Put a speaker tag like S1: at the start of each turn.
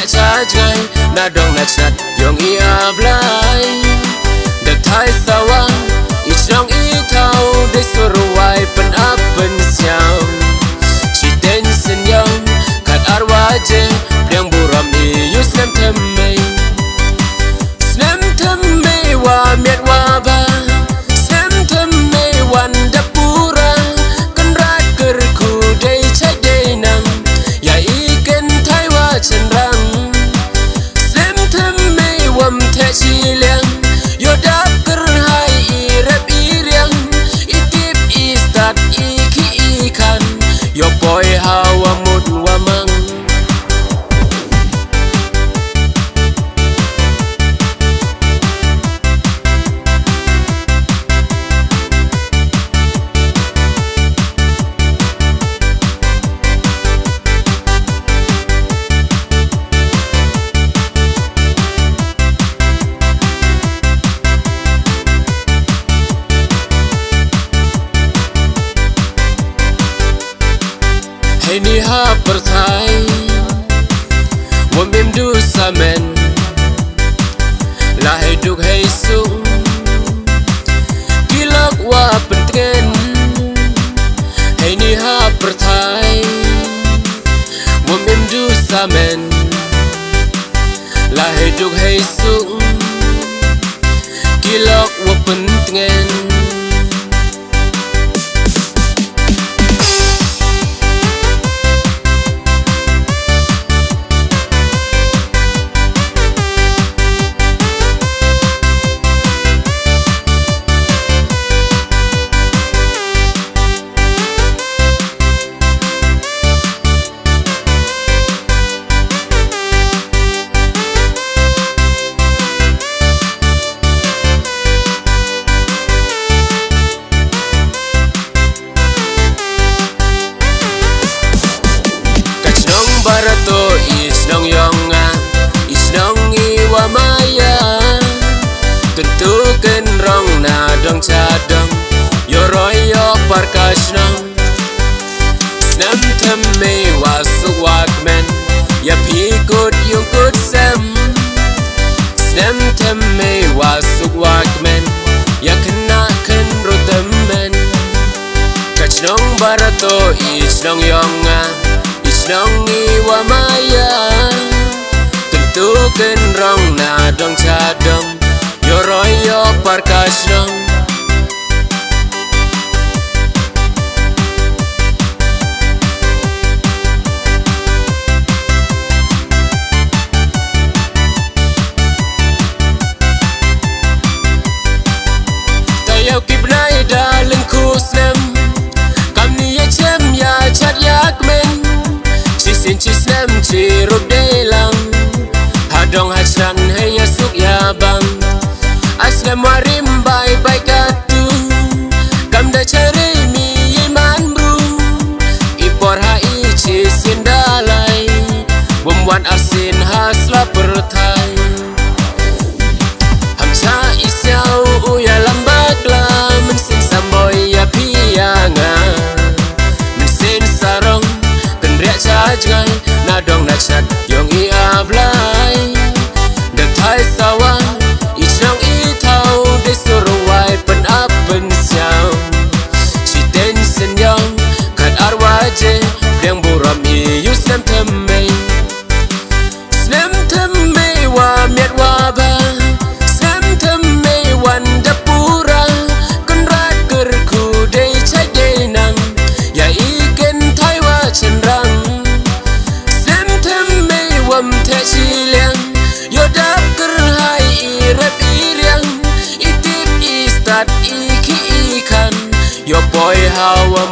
S1: chajai na dong na chat yong I ablai the thai sawa ich dong I thau de surwai pen apen siao chi ten sen yong kat arwaje yang buram I yusnem themmei snem themmei wa miet wa ba snem themmei wan da pura kan rat ker ku dei chai dei nang ya I ken thai wa chen rang snem themmei wam the chi liang yo da ker hai I rep I riang I tip I start I ki I kan yo boy hawa mut wa mang ni ha perthai wa mem du samen la hai duk hai su kilak wa pentgen hai ni ha perthai wa mem du samen la hai duk hai su kilak wa pentgen barato isnong yonga isnong iwa maya tentukan rong na dong cadong yoroi yok parkasnong snam themme wasuk wakmen ya pikut yung kut sem snam themme wasuk wakmen ya kena ken rotemen kachnong barato isnong yonga isnong iwa maya tentukan rong na dong cadong yoroi yok parkasnong tayaw kibnai daleng kusnem kamni ya chem ya chat yak men sin chi snem chi rup de lang hadong hachran hey asuk ya bang asnem warim bai bai katu kam da chere mi iman bru ipor ha I chi sin dalai wumwan asin hasla perthai hamcha isyau uya lambak la men sin samboy ya pianga men sin sarong chajai na dong na chat yong I ablai the thai sawa ich dong I thau de surwai pen apen siao chi ten sen yong kat arwaje yang buram I yusnem themmei wa miet wa ba snem themmei wan da pura kan rat ker ku dei chai dei nang ya I ken thai wa chen rang wam the chi liang yo dap ker hai I rep I riang I tip I start I ki I kan yo boy hawa